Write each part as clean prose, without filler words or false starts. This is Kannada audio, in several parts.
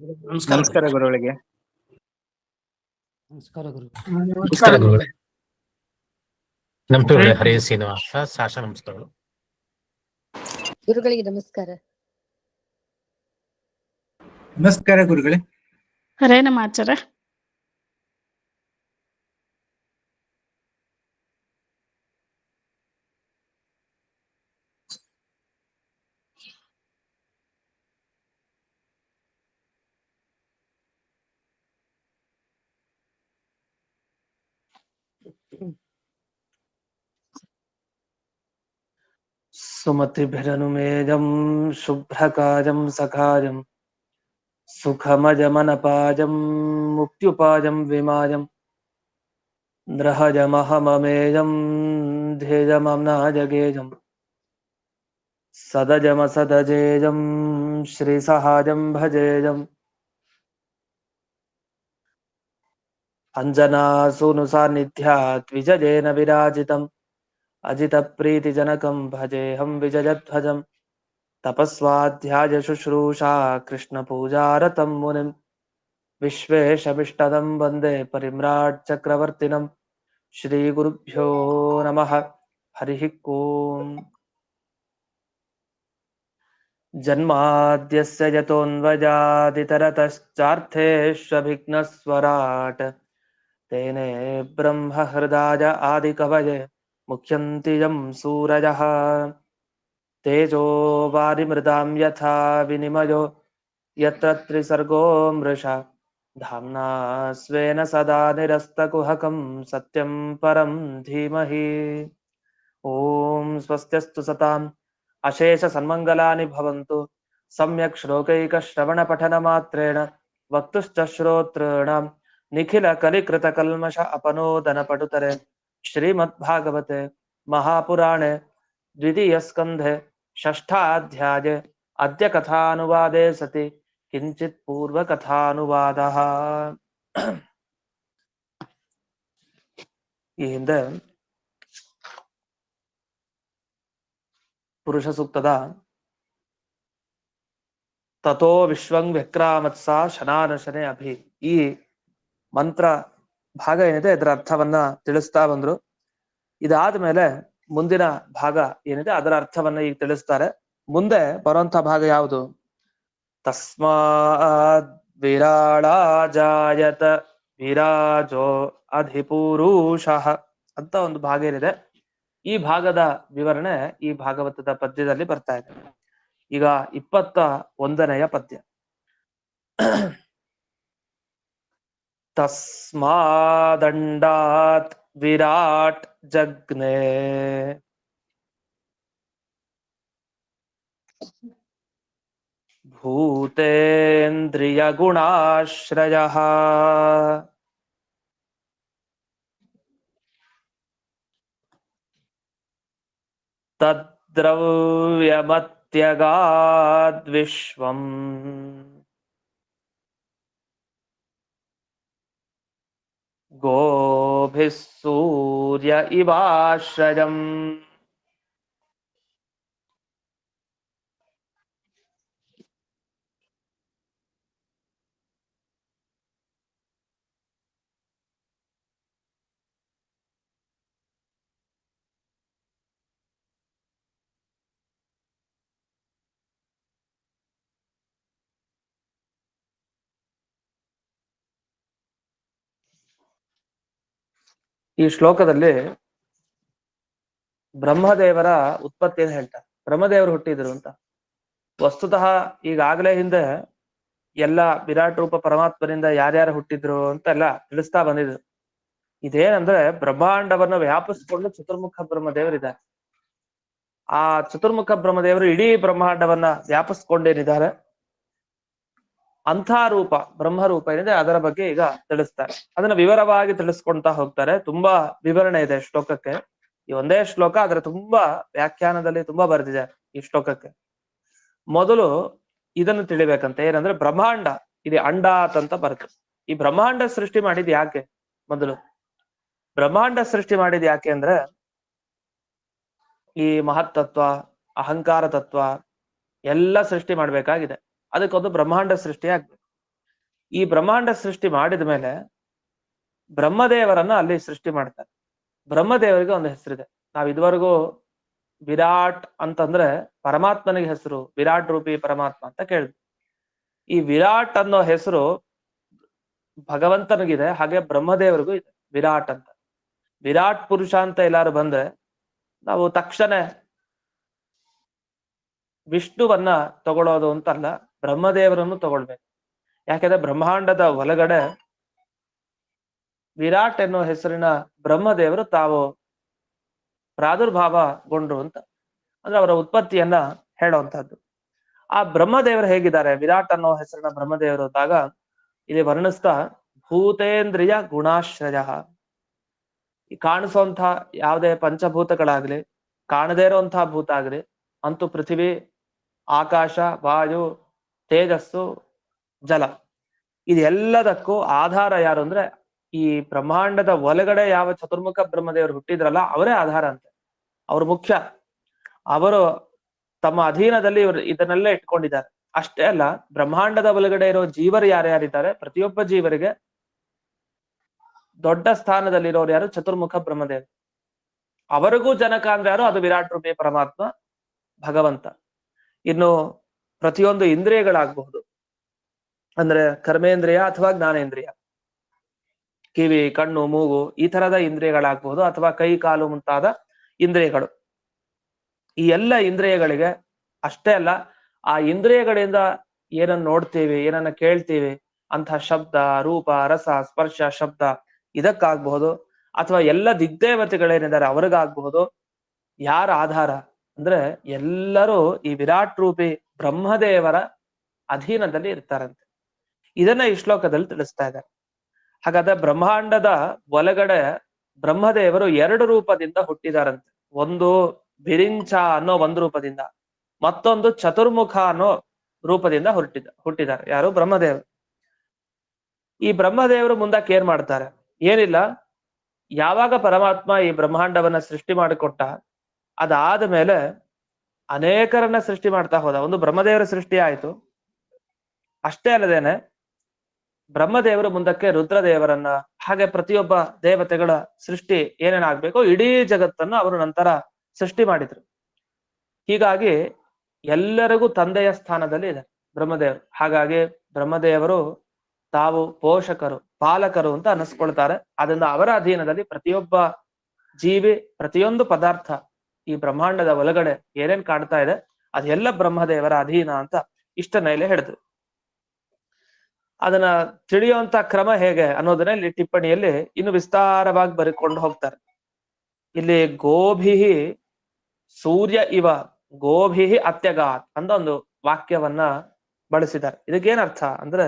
ನಮಸ್ಕಾರ ಗುರುಗಳಿಗೆ. ನಮಸ್ಕಾರ ಗುರು. ನಮಸ್ಕಾರ ಗುರುಗಳೇ. ನಮಸ್ಕಾರ ಹರೇ ಶ್ರೀನಿವಾಸ ಸಾಶ ನಮಸ್ಕಾರಗಳು ಗುರುಗಳಿಗೆ. ನಮಸ್ಕಾರ. ನಮಸ್ಕಾರ ಗುರುಗಳೇ. ಹರೇ ನಮ್ಮ ಆಚಾರ್ಯ. ಸುಮತಿಭಿರನುಮೇಜಂ ಶುಭ್ರಕಾಜಂ ಸಖಾಜಂ ಸುಖಮಜಮನಪಾಜಂ ಮುಕ್ತ್ಯುಪಾಜಂ ವಿಮಾಜಂ ದ್ರಹಜಮಹಮಮೇಜಂ ಧ್ಯೇಜಮಮ್ನಾಜಗೇಜಂ ಸದಜಮಸದಜೇಜಂ ಶ್ರೀಸಹಾಜಂ ಭಜೇಜಂ ಅಂಜನಾಸೂನು ಸಾನ್ನಿಧ್ಯಾತ್ ವಿಜಯೇನ ವಿರಾಜಿತಂ ಅಜಿತ ಪ್ರೀತಿಜನಕಂ ಭಜೇಹಂ ವಿಜಯಧ್ವಜಂ ತಪಸ್ವಾಧ್ಯಾಯ ಶುಶ್ರೂಷಾ ಕೃಷ್ಣ ಪೂಜಾರತಂ ಮುನಿಂ ವಿಶ್ವೇಶಮಿಷ್ಟದಂ ವಂದೇ ಪರಿಮ್ರಾಟ್ ಚಕ್ರವರ್ತಿನಂ ಶ್ರೀ ಗುರುಭ್ಯೋ ನಮಃ. ಹರಿ ಓಂ. ಜನ್ಮಾದ್ಯಸ್ಯ ಯತೋನ್ವಜಾದಿತರತಶ್ಚಾರ್ಥೇಷ್ವಭಿಘ್ನಸ್ವರಾಟ್ ತೇನೇ ಬ್ರಹ್ಮ ಹೃದಯ ಆದಿಕವಯೇ ಮುಖ್ಯಂತಿ ಯಂ ಸೂರಜಃ ತೇಜೋ ವಾರಿಮೃದಾಂ ಯಥಾ ವಿನಿಮಯೋ ಯತ್ರ ತ್ರಿಸರ್ಗೋ ಮೃಷಾ ಧಾಮ್ನಾ ಸ್ವೇನ ಸದಾ ನಿರಸ್ತಕುಹಕಂ ಸತ್ಯಂ ಪರಂ ಧೀಮಹಿ. ಓಂ ಸ್ವಸ್ತ್ಯಸ್ತು ಸತಾಂ ಅಶೇಷ ಸನ್ಮಂಗಲಾನಿ ಭವಂತು. ಸಮ್ಯಕ್ ಶ್ಲೋಕೈಕ ಶ್ರವಣ ಪಠನ ಮಾತ್ರೇಣ ವಕ್ತುಶ್ಚ ಶ್ರೋತॄಣಾಂ ನಿಖಿಲ ಕಲಿಕೃತ ಕಲ್ಮಷ ಅಪನೋದನ ಪಟುತರೆ ಶ್ರೀಮದ್ಭಾಗವತೆ ಮಹಾಪುರಾಣೆ ದ್ವಿತೀಯ ಸ್ಕಂಧೆ ಷಷ್ಠಾಧ್ಯಾಯ ಅದ್ಯ ಕಥಾನುವಾದೇ ಸತಿ ಕಿಂಚಿತ್ ಪೂರ್ವ ಕಥಾನುವಾದಃ. ಈ ಹಿಂದೆ ಪುರುಷ ಸೂಕ್ತದ ತಥೋ ವಿಶ್ವಂ ವ್ಯಕ್ರಾಮತ್ಸ ಶನಾನಶನೆ ಅಭಿ ಈ ಮಂತ್ರ ಭಾಗ ಏನಿದೆ ಇದರ ಅರ್ಥವನ್ನ ತಿಳಿಸ್ತಾ ಬಂದ್ರು. ಇದಾದ್ಮೇಲೆ ಮುಂದಿನ ಭಾಗ ಏನಿದೆ ಅದರ ಅರ್ಥವನ್ನ ಈಗ ತಿಳಿಸ್ತಾರೆ. ಮುಂದೆ ಬರುವಂತ ಭಾಗ ಯಾವುದು? ತಸ್ಮಾದ್ ವಿರಾಳ ಜಾಯತ ವಿರಾಜೋ ಅಧಿಪುರುಷಃ ಅಂತ ಒಂದು ಭಾಗ ಏನಿದೆ. ಈ ಭಾಗದ ವಿವರಣೆ ಈ ಭಾಗವತದ ಪದ್ಯದಲ್ಲಿ ಬರ್ತಾ ಇದೆ. ಈಗ 21ನೆಯ ಪದ್ಯ. ತಸ್ಮಾದಂಡಾತ್ ವಿರಾಟ್ ಜಗ್ನೆ ಭೂತೇಂದ್ರಿಯ ಗುಣಾಶ್ರಯಃ ತದ್ದ್ರವ್ಯಮತ್ಯಗಾದ್ವಿಶ್ವಂ ಗೋಭಿಃ ಸೂರ್ಯ ಇವಾಶ್ರಯಂ. ಈ ಶ್ಲೋಕದಲ್ಲಿ ಬ್ರಹ್ಮದೇವರ ಉತ್ಪತ್ತಿಯನ್ನು ಹೇಳ್ತಾರೆ. ಬ್ರಹ್ಮದೇವರು ಹುಟ್ಟಿದ್ರು ಅಂತ. ವಸ್ತುತಃ ಈಗಾಗಲೇ ಹಿಂದೆ ಎಲ್ಲ ವಿರಾಟ್ ರೂಪ ಪರಮಾತ್ಮನಿಂದ ಯಾರ್ಯಾರು ಹುಟ್ಟಿದ್ರು ಅಂತ ಎಲ್ಲ ತಿಳಿಸ್ತಾ ಬಂದಿದ್ರು. ಇದೇನಂದ್ರೆ ಬ್ರಹ್ಮಾಂಡವನ್ನ ವ್ಯಾಪಿಸ್ಕೊಂಡು ಚತುರ್ಮುಖ ಬ್ರಹ್ಮದೇವರಿದ್ದಾರೆ. ಆ ಚತುರ್ಮುಖ ಬ್ರಹ್ಮದೇವರು ಇಡೀ ಬ್ರಹ್ಮಾಂಡವನ್ನ ವ್ಯಾಪಿಸ್ಕೊಂಡೇನಿದ್ದಾರೆ. ಅಂಥ ರೂಪ ಬ್ರಹ್ಮರೂಪ ಏನಿದೆ ಅದರ ಬಗ್ಗೆ ಈಗ ತಿಳಿಸ್ತಾರೆ. ಅದನ್ನ ವಿವರವಾಗಿ ತಿಳಿಸ್ಕೊಳ್ತಾ ಹೋಗ್ತಾರೆ. ತುಂಬಾ ವಿವರಣೆ ಇದೆ ಶ್ಲೋಕಕ್ಕೆ. ಈ ಒಂದೇ ಶ್ಲೋಕ ಅದರ ತುಂಬಾ ವ್ಯಾಖ್ಯಾನದಲ್ಲಿ ತುಂಬಾ ಬರೆದಿದೆ ಈ ಶ್ಲೋಕಕ್ಕೆ. ಮೊದಲು ಇದನ್ನು ತಿಳಿಬೇಕಂತ ಏನಂದ್ರೆ ಬ್ರಹ್ಮಾಂಡ ಇದು ಅಂಡಾತ್ ಅಂತ ಬರುತ್ತೆ. ಈ ಬ್ರಹ್ಮಾಂಡ ಸೃಷ್ಟಿ ಮಾಡಿದ್ ಯಾಕೆ? ಮೊದಲು ಬ್ರಹ್ಮಾಂಡ ಸೃಷ್ಟಿ ಮಾಡಿದ್ ಯಾಕೆ ಅಂದ್ರೆ ಈ ಮಹತ್ತತ್ವ ಅಹಂಕಾರ ತತ್ವ ಎಲ್ಲ ಸೃಷ್ಟಿ ಮಾಡ್ಬೇಕಾಗಿದೆ. ಅದಕ್ಕೊಂದು ಬ್ರಹ್ಮಾಂಡ ಸೃಷ್ಟಿ ಆಗ್ಬೇಕು. ಈ ಬ್ರಹ್ಮಾಂಡ ಸೃಷ್ಟಿ ಮಾಡಿದ ಮೇಲೆ ಬ್ರಹ್ಮದೇವರನ್ನ ಅಲ್ಲಿ ಸೃಷ್ಟಿ ಮಾಡ್ತಾರೆ. ಬ್ರಹ್ಮದೇವರಿಗೆ ಒಂದು ಹೆಸರಿದೆ. ನಾವ್ ಇದುವರೆಗೂ ವಿರಾಟ್ ಅಂತಂದ್ರೆ ಪರಮಾತ್ಮನಿಗೆ ಹೆಸರು, ವಿರಾಟ್ ರೂಪಿ ಪರಮಾತ್ಮ ಅಂತ ಕೇಳಿದ್ವಿ. ಈ ವಿರಾಟ್ ಅನ್ನೋ ಹೆಸರು ಭಗವಂತನಿಗಿದೆ, ಹಾಗೆ ಬ್ರಹ್ಮದೇವರಿಗೂ ಇದೆ ವಿರಾಟ್ ಅಂತ. ವಿರಾಟ್ ಪುರುಷ ಅಂತ ಎಲ್ಲಾರು ಬಂದ್ರೆ ನಾವು ತಕ್ಷಣ ವಿಷ್ಣುವನ್ನ ತಗೊಳ್ಳೋದು ಅಂತಲ್ಲ, ಬ್ರಹ್ಮದೇವರನ್ನು ತಗೊಳ್ಬೇಕು. ಯಾಕೆಂದ್ರೆ ಬ್ರಹ್ಮಾಂಡದ ಒಳಗಡೆ ವಿರಾಟ್ ಎನ್ನುವ ಹೆಸರಿನ ಬ್ರಹ್ಮದೇವರು ತಾವು ಪ್ರಾದುರ್ಭಾವಗೊಂಡ್ರು ಅಂತ, ಅಂದ್ರೆ ಅವರ ಉತ್ಪತ್ತಿಯನ್ನ ಹೇಳುವಂತಹದ್ದು. ಆ ಬ್ರಹ್ಮದೇವರು ಹೇಗಿದ್ದಾರೆ, ವಿರಾಟ್ ಅನ್ನೋ ಹೆಸರಿನ ಬ್ರಹ್ಮದೇವರು ಅಂದಾಗ ಇಲ್ಲಿ ವರ್ಣಿಸ್ತಾ, ಭೂತೇಂದ್ರಿಯ ಗುಣಾಶ್ರಯ. ಈ ಕಾಣಿಸುವಂತ ಯಾವುದೇ ಪಂಚಭೂತಗಳಾಗ್ಲಿ, ಕಾಣದೇ ಇರುವಂತಹ ಭೂತ ಆಗ್ಲಿ, ಅಂತೂ ಪೃಥ್ವಿ, ಆಕಾಶ, ವಾಯು, ತೇಜಸ್ಸು, ಜಲ, ಇದೆಲ್ಲದಕ್ಕೂ ಆಧಾರ ಯಾರು ಅಂದ್ರೆ ಈ ಬ್ರಹ್ಮಾಂಡದ ಒಳಗಡೆ ಯಾವ ಚತುರ್ಮುಖ ಬ್ರಹ್ಮದೇವರು ಹುಟ್ಟಿದ್ರಲ್ಲ ಅವರೇ ಆಧಾರ ಅಂತೆ. ಅವರು ಮುಖ್ಯ. ಅವರು ತಮ್ಮ ಅಧೀನದಲ್ಲಿ ಇವರು ಇದನ್ನೆಲ್ಲ ಇಟ್ಕೊಂಡಿದ್ದಾರೆ. ಅಷ್ಟೇ ಅಲ್ಲ, ಬ್ರಹ್ಮಾಂಡದ ಒಳಗಡೆ ಇರೋ ಜೀವರು ಯಾರ್ಯಾರಿದ್ದಾರೆ, ಪ್ರತಿಯೊಬ್ಬ ಜೀವರಿಗೆ ದೊಡ್ಡ ಸ್ಥಾನದಲ್ಲಿರೋರು ಯಾರು, ಚತುರ್ಮುಖ ಬ್ರಹ್ಮದೇವರು. ಅವರಿಗೂ ಜನಕ ಅಂದ್ರೆ ಯಾರು, ಅದು ವಿರಾಟ್ ರೂಪಿ ಪರಮಾತ್ಮ ಭಗವಂತ. ಇನ್ನು ಪ್ರತಿಯೊಂದು ಇಂದ್ರಿಯಗಳಾಗಬಹುದು, ಅಂದ್ರೆ ಕರ್ಮೇಂದ್ರಿಯ ಅಥವಾ ಜ್ಞಾನೇಂದ್ರಿಯ, ಕಿವಿ, ಕಣ್ಣು, ಮೂಗು, ಈ ತರದ ಇಂದ್ರಿಯಗಳಾಗಬಹುದು, ಅಥವಾ ಕೈ, ಕಾಲು ಮುಂತಾದ ಇಂದ್ರಿಯಗಳು. ಈ ಎಲ್ಲ ಇಂದ್ರಿಯಗಳಿಗೆ ಅಷ್ಟೇ ಅಲ್ಲ, ಆ ಇಂದ್ರಿಯಗಳಿಂದ ಏನನ್ನ ನೋಡ್ತೀವಿ, ಏನನ್ನ ಕೇಳ್ತೀವಿ, ಅಂತಹ ಶಬ್ದ, ರೂಪ, ರಸ, ಸ್ಪರ್ಶ, ಶಬ್ದ, ಇದಕ್ಕಾಗಬಹುದು, ಅಥವಾ ಎಲ್ಲ ದಿಗ್ದೇವತೆಗಳೇನಿದ್ದಾರೆ ಅವ್ರಿಗಾಗಬಹುದು. ಯಾರ ಆಧಾರ ಅಂದ್ರೆ ಎಲ್ಲರೂ ಈ ವಿರಾಟ್ ರೂಪಿ ಬ್ರಹ್ಮದೇವರ ಅಧೀನದಲ್ಲಿ ಇರ್ತಾರಂತೆ. ಇದನ್ನ ಈ ಶ್ಲೋಕದಲ್ಲಿ ತಿಳಿಸ್ತಾ ಇದ್ದಾರೆ. ಹಾಗಾದ್ರೆ ಬ್ರಹ್ಮಾಂಡದ ಒಳಗಡೆ ಬ್ರಹ್ಮದೇವರು 2 ರೂಪದಿಂದ ಹುಟ್ಟಿದಾರಂತೆ. ಒಂದು ಬಿರಿಂಚ ಅನ್ನೋ ಒಂದು ರೂಪದಿಂದ, ಮತ್ತೊಂದು ಚತುರ್ಮುಖ ಅನ್ನೋ ರೂಪದಿಂದ ಹುಟ್ಟಿದ್ದಾರೆ. ಯಾರು, ಬ್ರಹ್ಮದೇವರು. ಈ ಬ್ರಹ್ಮದೇವರು ಮುಂದಕ್ಕೆ ಏನ್ ಮಾಡ್ತಾರೆ, ಏನಿಲ್ಲ, ಯಾವಾಗ ಪರಮಾತ್ಮ ಈ ಬ್ರಹ್ಮಾಂಡವನ್ನ ಸೃಷ್ಟಿ ಮಾಡಿಕೊಟ್ಟ, ಅದಾದ ಮೇಲೆ ಅನೇಕರನ್ನ ಸೃಷ್ಟಿ ಮಾಡ್ತಾ ಹೋದ. ಒಂದು ಬ್ರಹ್ಮದೇವರ ಸೃಷ್ಟಿ ಆಯ್ತು. ಅಷ್ಟೇ ಅಲ್ಲದೇನೆ ಬ್ರಹ್ಮದೇವರು ಮುಂದಕ್ಕೆ ರುದ್ರದೇವರನ್ನ, ಹಾಗೆ ಪ್ರತಿಯೊಬ್ಬ ದೇವತೆಗಳ ಸೃಷ್ಟಿ ಏನೇನಾಗ್ಬೇಕೋ ಇಡೀ ಜಗತ್ತನ್ನು ಅವರು ನಂತರ ಸೃಷ್ಟಿ ಮಾಡಿದ್ರು. ಹೀಗಾಗಿ ಎಲ್ಲರಿಗೂ ತಂದೆಯ ಸ್ಥಾನದಲ್ಲಿ ಇದೆ ಬ್ರಹ್ಮದೇವರು. ಹಾಗಾಗಿ ಬ್ರಹ್ಮದೇವರು ತಾವು ಪೋಷಕರು, ಪಾಲಕರು ಅಂತ ಅನ್ನಿಸ್ಕೊಳ್ತಾರೆ. ಅದರಿಂದ ಅವರ ಅಧೀನದಲ್ಲಿ ಪ್ರತಿಯೊಬ್ಬ ಜೀವಿ, ಪ್ರತಿಯೊಂದು ಪದಾರ್ಥ ಈ ಬ್ರಹ್ಮಾಂಡದ ಒಳಗಡೆ ಏನೇನ್ ಕಾಣ್ತಾ ಇದೆ ಅದೆಲ್ಲ ಬ್ರಹ್ಮದೇವರ ಅಧೀನ ಅಂತ ಇಷ್ಟನ್ನೆಲೆ ಹೇಳಿದ್ರು. ಅದನ್ನ ತಿಳಿಯುವಂತ ಕ್ರಮ ಹೇಗೆ ಅನ್ನೋದನ್ನ ಇಲ್ಲಿ ಟಿಪ್ಪಣಿಯಲ್ಲಿ ಇನ್ನು ವಿಸ್ತಾರವಾಗಿ ಬರೆಕೊಂಡು ಹೋಗ್ತಾರೆ. ಇಲ್ಲಿ ಗೋಭಿಹಿ ಸೂರ್ಯ ಇವ ಗೋಭಿಹಿ ಅತ್ಯಗಾತ್ ಅಂತ ಒಂದು ವಾಕ್ಯವನ್ನ ಬಳಸಿದ್ದಾರೆ. ಇದಕ್ಕೇನ್ ಅರ್ಥ ಅಂದ್ರೆ,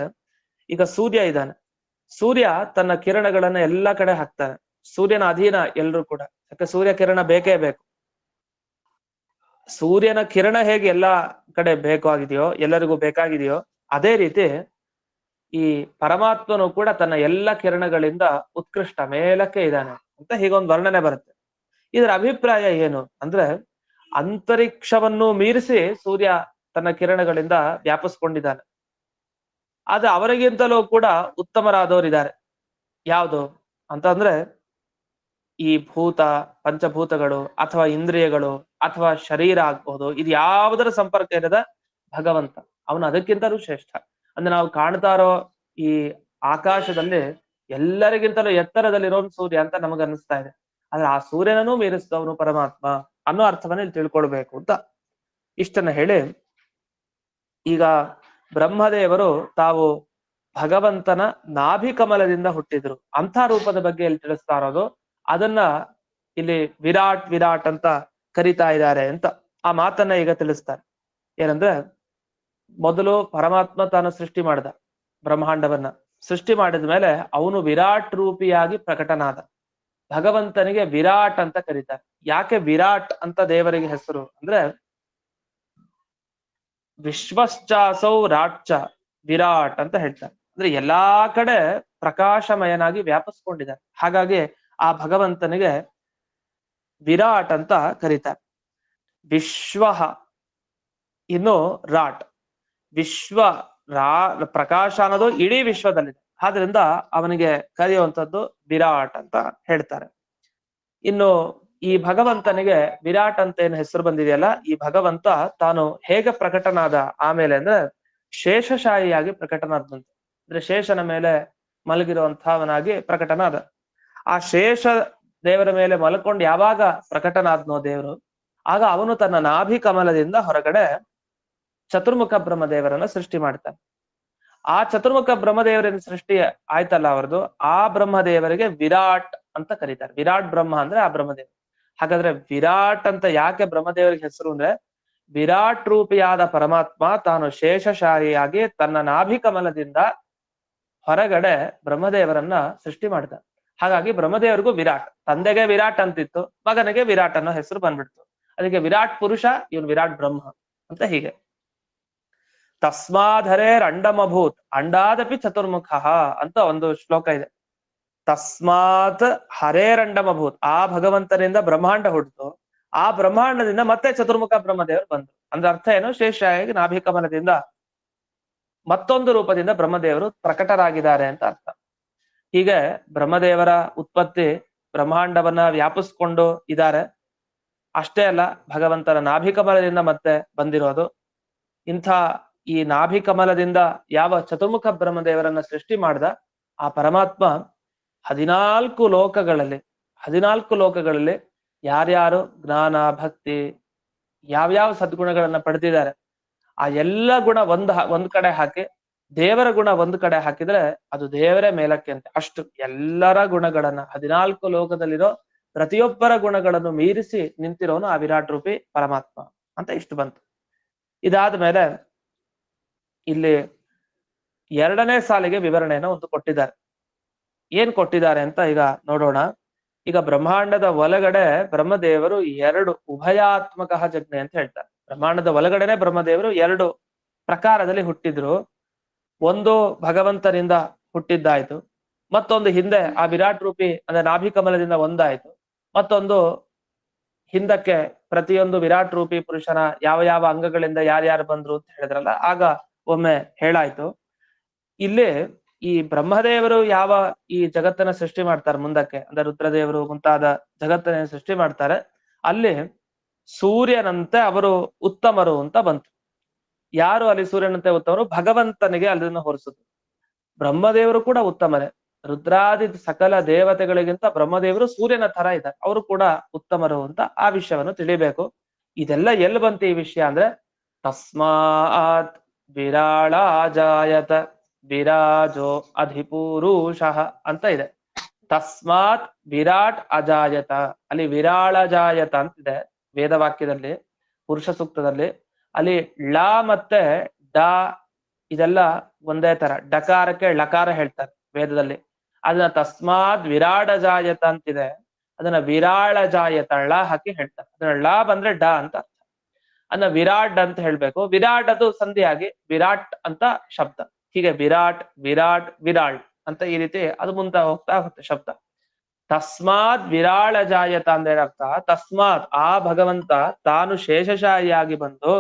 ಈಗ ಸೂರ್ಯ ಇದ್ದಾನೆ, ಸೂರ್ಯ ತನ್ನ ಕಿರಣಗಳನ್ನ ಎಲ್ಲಾ ಕಡೆ ಹಾಕ್ತಾನೆ. ಸೂರ್ಯನ ಅಧೀನ ಎಲ್ರು ಕೂಡ, ಯಾಕೆ ಸೂರ್ಯ ಕಿರಣ ಬೇಕೇ ಬೇಕು. ಸೂರ್ಯನ ಕಿರಣ ಹೇಗೆ ಎಲ್ಲಾ ಕಡೆ ಬೇಕಾಗಿದೆಯೋ, ಎಲ್ಲರಿಗೂ ಬೇಕಾಗಿದೆಯೋ, ಅದೇ ರೀತಿ ಈ ಪರಮಾತ್ಮನು ಕೂಡ ತನ್ನ ಎಲ್ಲ ಕಿರಣಗಳಿಂದ ಉತ್ಕೃಷ್ಟ ಮೇಲಕ್ಕೆ ಇದ್ದಾನೆ ಅಂತ ಹೀಗೊಂದು ವರ್ಣನೆ ಬರುತ್ತೆ. ಇದರ ಅಭಿಪ್ರಾಯ ಏನು ಅಂದ್ರೆ, ಅಂತರಿಕ್ಷವನ್ನು ಮೀರಿಸಿ ಸೂರ್ಯ ತನ್ನ ಕಿರಣಗಳಿಂದ ವ್ಯಾಪಿಸ್ಕೊಂಡಿದ್ದಾನೆ. ಆದ್ರೆ ಅವರಿಗಿಂತಲೂ ಕೂಡ ಉತ್ತಮರಾದವರಿದ್ದಾರೆ. ಯಾವುದು ಅಂತಂದ್ರೆ, ಈ ಭೂತ, ಪಂಚಭೂತಗಳು ಅಥವಾ ಇಂದ್ರಿಯಗಳು ಅಥವಾ ಶರೀರ ಆಗ್ಬಹುದು, ಇದು ಯಾವುದರ ಸಂಪರ್ಕ ಇರದ ಭಗವಂತ, ಅವನು ಅದಕ್ಕಿಂತಲೂ ಶ್ರೇಷ್ಠ. ಅಂದ್ರೆ ನಾವು ಕಾಣ್ತಾ ಇರೋ ಈ ಆಕಾಶದಲ್ಲಿ ಎಲ್ಲರಿಗಿಂತಲೂ ಎತ್ತರದಲ್ಲಿರೋನು ಸೂರ್ಯ ಅಂತ ನಮಗ ಅನಿಸ್ತಾ ಇದೆ. ಆದ್ರೆ ಆ ಸೂರ್ಯನೂ ಮೀರಿಸಿದವನು ಪರಮಾತ್ಮ ಅನ್ನೋ ಅರ್ಥವನ್ನ ಇಲ್ಲಿ ತಿಳ್ಕೊಳ್ಬೇಕು ಅಂತ ಇಷ್ಟನ್ನ ಹೇಳಿ, ಈಗ ಬ್ರಹ್ಮದೇವರು ತಾವು ಭಗವಂತನ ನಾಭಿ ಕಮಲದಿಂದ ಹುಟ್ಟಿದ್ರು ಅಂತ ರೂಪದ ಬಗ್ಗೆ ಇಲ್ಲಿ ತಿಳಿಸ್ತಾ ಇರೋದು. ಅದನ್ನ ಇಲ್ಲಿ ವಿರಾಟ್ ವಿರಾಟ್ ಅಂತ ಕರಿತಾ ಇದ್ದಾರೆ ಅಂತ ಆ ಮಾತನ್ನ ಈಗ ತಿಳಿಸ್ತಾರೆ. ಏನಂದ್ರೆ, ಮೊದಲು ಪರಮಾತ್ಮ ತಾನು ಸೃಷ್ಟಿ ಮಾಡಿದ ಬ್ರಹ್ಮಾಂಡವನ್ನ. ಸೃಷ್ಟಿ ಮಾಡಿದ ಮೇಲೆ ಅವನು ವಿರಾಟ್ ರೂಪಿಯಾಗಿ ಪ್ರಕಟನಾದ. ಭಗವಂತನಿಗೆ ವಿರಾಟ್ ಅಂತ ಕರೀತಾರೆ. ಯಾಕೆ ವಿರಾಟ್ ಅಂತ ದೇವರಿಗೆ ಹೆಸರು ಅಂದ್ರೆ, ವಿಶ್ವಶ್ಚಾಸೌ ರಾಟ್ಚ ವಿರಾಟ್ ಅಂತ ಹೇಳ್ತಾರೆ. ಅಂದ್ರೆ ಎಲ್ಲಾ ಕಡೆ ಪ್ರಕಾಶಮಯನಾಗಿ ವ್ಯಾಪಿಸ್ಕೊಂಡಿದ್ದಾರೆ. ಹಾಗಾಗಿ ಆ ಭಗವಂತನಿಗೆ ವಿರಾಟ್ ಅಂತ ಕರೀತಾರೆ. ವಿಶ್ವ ಇನ್ನು ರಾಟ್. ವಿಶ್ವ ಪ್ರಕಾಶ ಅನ್ನೋದು ಇಡೀ ವಿಶ್ವದಲ್ಲಿದೆ. ಆದ್ರಿಂದ ಅವನಿಗೆ ಕರೆಯುವಂಥದ್ದು ವಿರಾಟ್ ಅಂತ ಹೇಳ್ತಾರೆ. ಇನ್ನು ಈ ಭಗವಂತನಿಗೆ ವಿರಾಟ್ ಅಂತ ಏನ್ ಹೆಸರು ಬಂದಿದೆಯಲ್ಲ, ಈ ಭಗವಂತ ತಾನು ಹೇಗೆ ಪ್ರಕಟನಾದ ಆಮೇಲೆ ಅಂದ್ರೆ ಶೇಷಶಾಹಿಯಾಗಿ ಪ್ರಕಟನಾದಂತೆ. ಅಂದ್ರೆ ಶೇಷನ ಮೇಲೆ ಮಲಗಿರುವಂತಹವನಾಗಿ ಪ್ರಕಟನಾದ. ಆ ಶೇಷ ದೇವರ ಮೇಲೆ ಮಲ್ಕೊಂಡು ಯಾವಾಗ ಪ್ರಕಟನಾದ್ನೋ ದೇವರು, ಆಗ ಅವನು ತನ್ನ ನಾಭಿ ಕಮಲದಿಂದ ಹೊರಗಡೆ ಚತುರ್ಮುಖ ಬ್ರಹ್ಮದೇವರನ್ನ ಸೃಷ್ಟಿ ಮಾಡ್ತಾನೆ. ಆ ಚತುರ್ಮುಖ ಬ್ರಹ್ಮದೇವರಿನ ಸೃಷ್ಟಿ ಆಯ್ತಲ್ಲ ಅವರದು, ಆ ಬ್ರಹ್ಮದೇವರಿಗೆ ವಿರಾಟ್ ಅಂತ ಕರೀತಾರೆ. ವಿರಾಟ್ ಬ್ರಹ್ಮ ಅಂದ್ರೆ ಆ ಬ್ರಹ್ಮದೇವ. ಹಾಗಾದ್ರೆ ವಿರಾಟ್ ಅಂತ ಯಾಕೆ ಬ್ರಹ್ಮದೇವರಿಗೆ ಹೆಸರು ಅಂದ್ರೆ, ವಿರಾಟ್ ರೂಪಿಯಾದ ಪರಮಾತ್ಮ ತಾನು ಶೇಷಶಾಹಿಯಾಗಿ ತನ್ನ ನಾಭಿ ಕಮಲದಿಂದ ಹೊರಗಡೆ ಬ್ರಹ್ಮದೇವರನ್ನ ಸೃಷ್ಟಿ ಮಾಡ್ತಾನೆ. ಹಾಗಾಗಿ ಬ್ರಹ್ಮದೇವರಿಗೂ ವಿರಾಟ್, ತಂದೆಗೆ ವಿರಾಟ್ ಅಂತಿತ್ತು, ಮಗನಿಗೆ ವಿರಾಟ್ ಅನ್ನೋ ಹೆಸರು ಬಂದ್ಬಿಡ್ತು. ಅದಕ್ಕೆ ವಿರಾಟ್ ಪುರುಷ, ಇವನು ವಿರಾಟ್ ಬ್ರಹ್ಮ ಅಂತ. ಹೀಗೆ ತಸ್ಮಾಧರೇ ಅಂಡಮಭೂತ್ ಅಂಡಾದಪಿ ಚತುರ್ಮುಖ ಅಂತ ಒಂದು ಶ್ಲೋಕ ಇದೆ. ತಸ್ಮಾತ್ ಹರೇರಂಡಮಭೂತ್, ಆ ಭಗವಂತನಿಂದ ಬ್ರಹ್ಮಾಂಡ ಹುಟ್ಟಿತು, ಆ ಬ್ರಹ್ಮಾಂಡದಿಂದ ಮತ್ತೆ ಚತುರ್ಮುಖ ಬ್ರಹ್ಮದೇವರು ಬಂದ್ರು. ಅಂದ್ರೆ ಅರ್ಥ ಏನು, ಶೇಷಾಗಿ ನಾಭಿಕಮಲದಿಂದ ಮತ್ತೊಂದು ರೂಪದಿಂದ ಬ್ರಹ್ಮದೇವರು ಪ್ರಕಟರಾಗಿದ್ದಾರೆ ಅಂತ ಅರ್ಥ. ಹೀಗೆ ಬ್ರಹ್ಮದೇವರ ಉತ್ಪತ್ತಿ ಬ್ರಹ್ಮಾಂಡವನ್ನ ವ್ಯಾಪಿಸ್ಕೊಂಡು ಇದ್ದಾರೆ. ಅಷ್ಟೇ ಅಲ್ಲ, ಭಗವಂತನ ನಾಭಿಕಮಲದಿಂದ ಮತ್ತೆ ಬಂದಿರೋದು. ಇಂಥ ಈ ನಾಭಿಕಮಲದಿಂದ ಯಾವ ಚತುರ್ಮುಖ ಬ್ರಹ್ಮದೇವರನ್ನ ಸೃಷ್ಟಿ ಮಾಡ್ದ ಆ ಪರಮಾತ್ಮ 14 ಲೋಕಗಳಲ್ಲಿ ಯಾರ್ಯಾರು ಜ್ಞಾನ ಭಕ್ತಿ ಯಾವ್ಯಾವ ಸದ್ಗುಣಗಳನ್ನ ಪಡೆದಿದ್ದಾರೆ ಆ ಎಲ್ಲ ಗುಣ ಒಂದ್ ಕಡೆ ಹಾಕಿ, ದೇವರ ಗುಣ ಒಂದ್ ಕಡೆ ಹಾಕಿದ್ರೆ ಅದು ದೇವರೇ ಮೇಲಕ್ಕೆ ಅಂತ. ಅಷ್ಟು ಎಲ್ಲರ ಗುಣಗಳನ್ನ 14 ಲೋಕದಲ್ಲಿರೋ ಪ್ರತಿಯೊಬ್ಬರ ಗುಣಗಳನ್ನು ಮೀರಿಸಿ ನಿಂತಿರೋನು ಆ ವಿರಾಟ್ ರೂಪಿ ಪರಮಾತ್ಮ ಅಂತ ಇಷ್ಟು ಬಂತು. ಇದಾದ್ಮೇಲೆ ಇಲ್ಲಿ 2ನೇ ಸಾಲಿಗೆ ವಿವರಣೆಯನ್ನು ಒಂದು ಕೊಟ್ಟಿದ್ದಾರೆ. ಏನ್ ಕೊಟ್ಟಿದ್ದಾರೆ ಅಂತ ಈಗ ನೋಡೋಣ. ಈಗ ಬ್ರಹ್ಮಾಂಡದ ಒಳಗಡೆ ಬ್ರಹ್ಮದೇವರು 2 ಉಭಯಾತ್ಮಕ ಜಜ್ಞೆ ಅಂತ ಹೇಳ್ತಾರೆ. ಬ್ರಹ್ಮಾಂಡದ ಒಳಗಡೆನೆ ಬ್ರಹ್ಮದೇವರು 2 ಪ್ರಕಾರದಲ್ಲಿ ಹುಟ್ಟಿದ್ರು. ಒಂದು ಭಗವಂತನಿಂದ ಹುಟ್ಟಿದ್ದಾಯ್ತು, ಮತ್ತೊಂದು ಹಿಂದೆ ಆ ವಿರಾಟ್ ರೂಪಿ ಅಂದ್ರೆ ನಾಭಿಕಮಲದಿಂದ ಒಂದಾಯ್ತು, ಮತ್ತೊಂದು ಹಿಂದಕ್ಕೆ ಪ್ರತಿಯೊಂದು ವಿರಾಟ್ ರೂಪಿ ಪುರುಷನ ಯಾವ ಯಾವ ಅಂಗಗಳಿಂದ ಯಾರ್ಯಾರು ಬಂದ್ರು ಅಂತ ಹೇಳಿದ್ರಲ್ಲ, ಆಗ ಒಮ್ಮೆ ಹೇಳಾಯ್ತು. ಇಲ್ಲಿ ಈ ಬ್ರಹ್ಮದೇವರು ಯಾವ ಈ ಜಗತ್ತನ್ನ ಸೃಷ್ಟಿ ಮಾಡ್ತಾರೆ ಮುಂದಕ್ಕೆ, ಅಂದ್ರೆ ರುದ್ರದೇವರು ಮುಂತಾದ ಜಗತ್ತನ್ನ ಸೃಷ್ಟಿ ಮಾಡ್ತಾರೆ, ಅಲ್ಲಿ ಸೂರ್ಯನಂತೆ ಅವರು ಉತ್ತಮರು ಅಂತ ಬಂತು. ಯಾರು ಅಲ್ಲಿ ಸೂರ್ಯನಂತೆ ಉತ್ತಮರು? ಭಗವಂತನಿಗೆ ಅದನ್ನು ಹೋಲಿಸುದು. ಬ್ರಹ್ಮದೇವರು ಕೂಡ ಉತ್ತಮರೇ, ರುದ್ರಾದಿ ಸಕಲ ದೇವತೆಗಳಿಗಿಂತ ಬ್ರಹ್ಮದೇವರು ಸೂರ್ಯನ ತರ ಇದ್ದಾರೆ, ಅವರು ಕೂಡ ಉತ್ತಮರು ಅಂತ ಆ ವಿಷಯವನ್ನು ತಿಳಿಬೇಕು. ಇದೆಲ್ಲ ಎಲ್ಲಿ ಬಂತು ಈ ವಿಷಯ ಅಂದ್ರೆ, ತಸ್ಮಾತ್ ವಿರಾಳಾಜಾಯತ ವಿರಾಜೋ ಅಧಿಪುರುಷಃ ಅಂತ ಇದೆ. ತಸ್ಮಾತ್ ವಿರಾಟ್ ಅಜಾಯತ, ಅಲ್ಲಿ ವಿರಾಳಜಾಯತ ಅಂತಿದೆ ವೇದವಾಕ್ಯದಲ್ಲಿ, ಪುರುಷ ಸೂಕ್ತದಲ್ಲಿ. ಅಲ್ಲಿ ಳ ಮತ್ತೆ ಡ ಇದೆಲ್ಲ ಒಂದೇ ತರ, ಡಕಾರಕ್ಕೆ ಲಕಾರ ಹೇಳ್ತಾರೆ ವೇದದಲ್ಲಿ. ಅದನ್ನ ತಸ್ಮಾತ್ ವಿರಾಡಜಾಯತ ಅಂತಿದೆ, ಅದನ್ನ ವಿರಾಳಜಾಯತ ಳ ಹಾಕಿ ಹೇಳ್ತಾರೆ. ಅದನ್ನ ಳ ಬಂದ್ರೆ ಡ ಅಂತ ಅರ್ಥ, ಅದನ್ನ ವಿರಾಟ್ ಅಂತ ಹೇಳ್ಬೇಕು. ವಿರಾಟ್ ಅದು ಸಂಧಿಯಾಗಿ ವಿರಾಟ್ ಅಂತ ಶಬ್ದ. ಹೀಗೆ ವಿರಾಟ್ ವಿರಾಟ್ ವಿರಾಳ್ ಅಂತ ಈ ರೀತಿ ಅದು ಮುಂದೆ ಹೋಗ್ತಾ ಹೋಗುತ್ತೆ ಶಬ್ದ. ತಸ್ಮಾತ್ ವಿರಾಳಜಾಯತ ಅಂದ್ರೆ ಅರ್ಥ, ತಸ್ಮಾತ್ ಆ ಭಗವಂತ ತಾನು ಶೇಷಶಾಹಿಯಾಗಿ ಬಂದು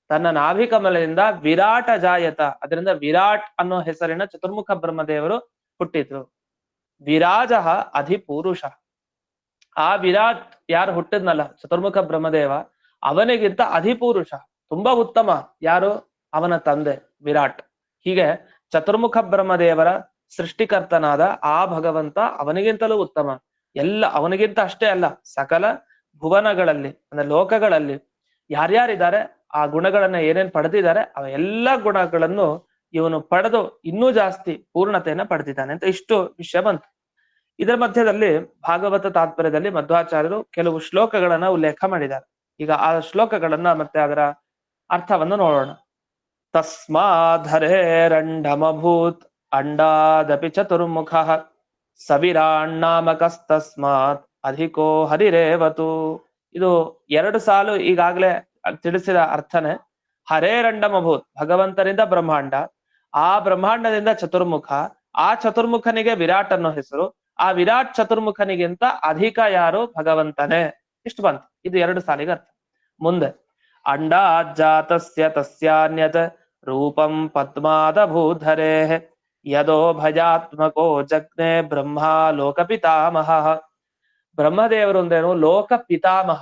ತನ್ನ ನಾಭಿಕಮಲದಿಂದ ವಿರಾಟ ಜಾಯತ, ಅದರಿಂದ ವಿರಾಟ್ ಅನ್ನೋ ಹೆಸರಿನ ಚತುರ್ಮುಖ ಬ್ರಹ್ಮದೇವರು ಹುಟ್ಟಿದ್ರು. ವಿರಾಜ ಅಧಿಪುರುಷ, ಆ ವಿರಾಟ್ ಯಾರು ಹುಟ್ಟಿದ್ನಲ್ಲ ಚತುರ್ಮುಖ ಬ್ರಹ್ಮದೇವ, ಅವನಿಗಿಂತ ಅಧಿಪುರುಷ ತುಂಬಾ ಉತ್ತಮ ಯಾರು? ಅವನ ತಂದೆ ವಿರಾಟ್. ಹೀಗೆ ಚತುರ್ಮುಖ ಬ್ರಹ್ಮದೇವರ ಸೃಷ್ಟಿಕರ್ತನಾದ ಆ ಭಗವಂತ ಅವನಿಗಿಂತಲೂ ಉತ್ತಮ. ಎಲ್ಲ ಅವನಿಗಿಂತ ಅಷ್ಟೇ ಅಲ್ಲ, ಸಕಲ ಭುವನಗಳಲ್ಲಿ ಅಂದ್ರೆ ಲೋಕಗಳಲ್ಲಿ ಯಾರ್ಯಾರಿದ್ದಾರೆ ಆ ಗುಣಗಳನ್ನ ಏನೇನ್ ಪಡೆದಿದ್ದಾರೆ ಅವ ಎಲ್ಲ ಗುಣಗಳನ್ನು ಇವನು ಪಡೆದು ಇನ್ನೂ ಜಾಸ್ತಿ ಪೂರ್ಣತೆಯನ್ನ ಪಡೆದಿದ್ದಾನೆ ಅಂತ ಇಷ್ಟು ವಿಷಯ ಬಂತು. ಇದರ ಮಧ್ಯದಲ್ಲಿ ಭಾಗವತ ತಾತ್ಪರ್ಯದಲ್ಲಿ ಮಧ್ವಾಚಾರ್ಯರು ಕೆಲವು ಶ್ಲೋಕಗಳನ್ನ ಉಲ್ಲೇಖ ಮಾಡಿದ್ದಾರೆ. ಈಗ ಆ ಶ್ಲೋಕಗಳನ್ನ ಮತ್ತೆ ಅದರ ಅರ್ಥವನ್ನು ನೋಡೋಣ. ತಸ್ಮಾಧರೇರಂಡಮಭೂತ್ ಅಂಡಾದಪಿ ಚತುರ್ಮುಖ ಸವಿರಾಣ್ಣಾಮಕಸ್ತಸ್ಮಾತ್ ಅಧಿಕೋ ಹರಿರೇವತು. ಇದು 2 ಸಾಲು ಈಗಾಗಲೇ ತಿಳಿಸಿದ ಅರ್ಥನೇ. ಹರೇರಂಡಮಭೂತ್, ಭಗವಂತನಿಂದ ಬ್ರಹ್ಮಾಂಡ, ಆ ಬ್ರಹ್ಮಾಂಡದಿಂದ ಚತುರ್ಮುಖ, ಆ ಚತುರ್ಮುಖನಿಗೆ ವಿರಾಟ್ ಅನ್ನೋ ಹೆಸರು, ಆ ವಿರಾಟ್ ಚತುರ್ಮುಖನಿಗಿಂತ ಅಧಿಕ ಯಾರು? ಭಗವಂತನೇ. ಇಷ್ಟು ಬಂತು. ಇದು 2 ಸಾಲಿಗೆ ಅರ್ಥ. ಮುಂದೆ ಅಂಡಾಜ್ಜಾತಸ್ಯ ತಸ್ಯಾನ್ಯತ್ ರೂಪಂ ಪದ್ಮಾದ ಭೂಧರೇ ಯದೋ ಭಜಾತ್ಮಕೋ ಜಗ್ನೆ ಬ್ರಹ್ಮ ಲೋಕ ಪಿತಾಮಹ. ಬ್ರಹ್ಮದೇವರು ಅಂದ್ರೇನು? ಲೋಕ ಪಿತಾಮಹ,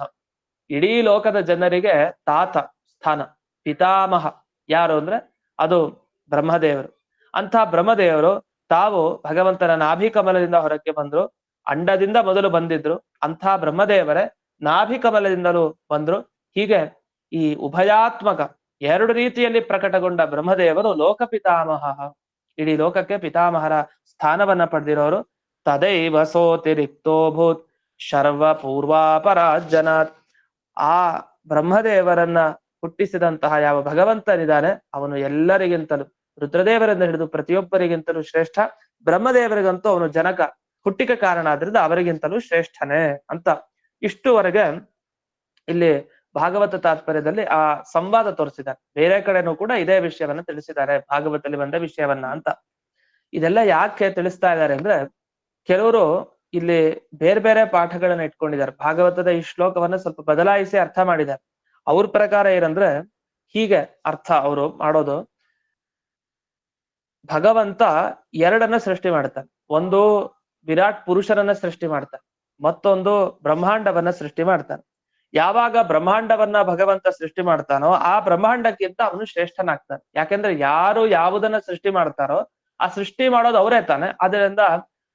ಇಡೀ ಲೋಕದ ಜನರಿಗೆ ತಾತ ಸ್ಥಾನ. ಪಿತಾಮಹ ಯಾರು ಅಂದ್ರೆ ಅದು ಬ್ರಹ್ಮದೇವರು. ಅಂತ ಬ್ರಹ್ಮದೇವರು ತಾವು ಭಗವಂತನ ನಾಭಿ ಕಮಲದಿಂದ ಹೊರಕ್ಕೆ ಬಂದ್ರು. ಅಂಡದಿಂದ ಮೊದಲು ಬಂದಿದ್ರು, ಅಂಥ ಬ್ರಹ್ಮದೇವರೇ ನಾಭಿ ಕಮಲದಿಂದಲೂ ಬಂದ್ರು. ಹೀಗೆ ಈ ಉಭಯಾತ್ಮಕ ಎರಡು ರೀತಿಯಲ್ಲಿ ಪ್ರಕಟಗೊಂಡ ಬ್ರಹ್ಮದೇವರು ಲೋಕ ಪಿತಾಮಹ, ಇಡೀ ಲೋಕಕ್ಕೆ ಪಿತಾಮಹರ ಸ್ಥಾನವನ್ನ ಪಡೆದಿರೋರು. ತದೈವ ಸೋತಿರಿಕ್ತೋಭೂತ್ ಶರ್ವ ಪೂರ್ವಾಪರಾಜನಾತ್. ಆ ಬ್ರಹ್ಮದೇವರನ್ನ ಹುಟ್ಟಿಸಿದಂತಹ ಯಾವ ಭಗವಂತನಿದ್ದಾನೆ ಅವನು ಎಲ್ಲರಿಗಿಂತಲೂ, ರುದ್ರದೇವರಿಂದ ಹಿಡಿದು ಪ್ರತಿಯೊಬ್ಬರಿಗಿಂತಲೂ ಶ್ರೇಷ್ಠ. ಬ್ರಹ್ಮದೇವರಿಗಂತೂ ಅವನು ಜನಕ, ಹುಟ್ಟಿಗೆ ಕಾರಣ ಆದ್ರಿಂದ ಅವರಿಗಿಂತಲೂ ಶ್ರೇಷ್ಠನೇ ಅಂತ ಇಷ್ಟುವರೆಗೆ ಇಲ್ಲಿ ಭಾಗವತ ತಾತ್ಪರ್ಯದಲ್ಲಿ ಆ ಸಂವಾದ ತೋರಿಸಿದ್ದಾರೆ. ಬೇರೆ ಕಡೆನೂ ಕೂಡ ಇದೇ ವಿಷಯವನ್ನ ತಿಳಿಸಿದ್ದಾರೆ, ಭಾಗವತದಲ್ಲಿ ಬಂದ ವಿಷಯವನ್ನ ಅಂತ. ಇದೆಲ್ಲ ಯಾಕೆ ತಿಳಿಸ್ತಾ ಇದ್ದಾರೆ ಅಂದ್ರೆ, ಕೆಲವರು ಇಲ್ಲಿ ಬೇರೆ ಬೇರೆ ಪಾಠಗಳನ್ನ ಇಟ್ಕೊಂಡಿದ್ದಾರೆ. ಭಾಗವತದ ಈ ಶ್ಲೋಕವನ್ನ ಸ್ವಲ್ಪ ಬದಲಾಯಿಸಿ ಅರ್ಥ ಮಾಡಿದ್ದಾರೆ. ಅವ್ರ ಪ್ರಕಾರ ಏನಂದ್ರೆ, ಹೀಗೆ ಅರ್ಥ ಅವರು ಮಾಡೋದು, ಭಗವಂತ ಎರಡನ್ನ ಸೃಷ್ಟಿ ಮಾಡ್ತಾನೆ. ಒಂದು ವಿರಾಟ್ ಪುರುಷರನ್ನ ಸೃಷ್ಟಿ ಮಾಡ್ತಾನೆ, ಮತ್ತೊಂದು ಬ್ರಹ್ಮಾಂಡವನ್ನ ಸೃಷ್ಟಿ ಮಾಡ್ತಾನೆ. ಯಾವಾಗ ಬ್ರಹ್ಮಾಂಡವನ್ನ ಭಗವಂತ ಸೃಷ್ಟಿ ಮಾಡ್ತಾನೋ ಆ ಬ್ರಹ್ಮಾಂಡಕ್ಕಿಂತ ಅವನು ಶ್ರೇಷ್ಠನಾಗ್ತಾನೆ. ಯಾಕೆಂದ್ರೆ ಯಾರು ಯಾವುದನ್ನ ಸೃಷ್ಟಿ ಮಾಡ್ತಾರೋ ಆ ಸೃಷ್ಟಿ ಮಾಡೋದು ಅವರೇ ತಾನೆ. ಅದರಿಂದ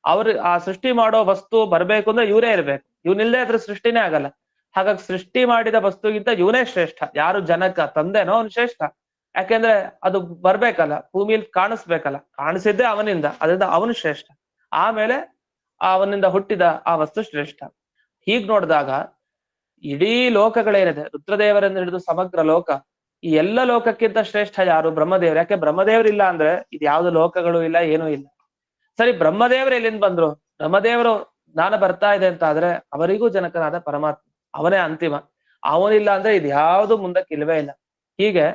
ಅವ್ರು ಆ ಸೃಷ್ಟಿ ಮಾಡೋ ವಸ್ತು ಬರ್ಬೇಕು ಅಂದ್ರೆ ಇವರೇ ಇರ್ಬೇಕು, ಇವನಿಲ್ಲದೆ ಅದ್ರ ಸೃಷ್ಟಿನೇ ಆಗಲ್ಲ. ಹಾಗಾಗಿ ಸೃಷ್ಟಿ ಮಾಡಿದ ವಸ್ತುಗಿಂತ ಇವನೇ ಶ್ರೇಷ್ಠ. ಯಾರು ಜನಕ ತಂದೆನೋ ಅವನು ಶ್ರೇಷ್ಠ. ಯಾಕೆಂದ್ರೆ ಅದು ಬರ್ಬೇಕಲ್ಲ, ಭೂಮಿಯಲ್ಲಿ ಕಾಣಿಸ್ಬೇಕಲ್ಲ, ಕಾಣಿಸಿದ್ದೇ ಅವನಿಂದ, ಅದರಿಂದ ಅವನು ಶ್ರೇಷ್ಠ. ಆಮೇಲೆ ಅವನಿಂದ ಹುಟ್ಟಿದ ಆ ವಸ್ತು ಶ್ರೇಷ್ಠ. ಹೀಗ್ ನೋಡಿದಾಗ ಇಡೀ ಲೋಕಗಳೇನಿದೆ, ರುದ್ರದೇವರಿಂದ ಹಿಡಿದು ಸಮಗ್ರ ಲೋಕ, ಈ ಎಲ್ಲ ಲೋಕಕ್ಕಿಂತ ಶ್ರೇಷ್ಠ ಯಾರು? ಬ್ರಹ್ಮದೇವರು. ಯಾಕೆ ಬ್ರಹ್ಮದೇವರಿಲ್ಲ ಅಂದ್ರೆ ಇದು ಯಾವ್ದು ಲೋಕಗಳು ಇಲ್ಲ, ಏನೂ ಇಲ್ಲ. ಸರಿ, ಬ್ರಹ್ಮದೇವರು ಎಲ್ಲಿಂದ ಬಂದ್ರು? ಬ್ರಹ್ಮದೇವರು ಜ್ಞಾನ ಬರ್ತಾ ಇದೆ ಅಂತ ಆದ್ರೆ ಅವರಿಗೂ ಜನಕನಾದ ಪರಮಾತ್ಮ ಅವನೇ ಅಂತಿಮ. ಅವನಿಲ್ಲ ಅಂದ್ರೆ ಇದು ಯಾವುದು ಮುಂದಕ್ಕೆ ಇಲ್ವೇ ಇಲ್ಲ. ಹೀಗೆ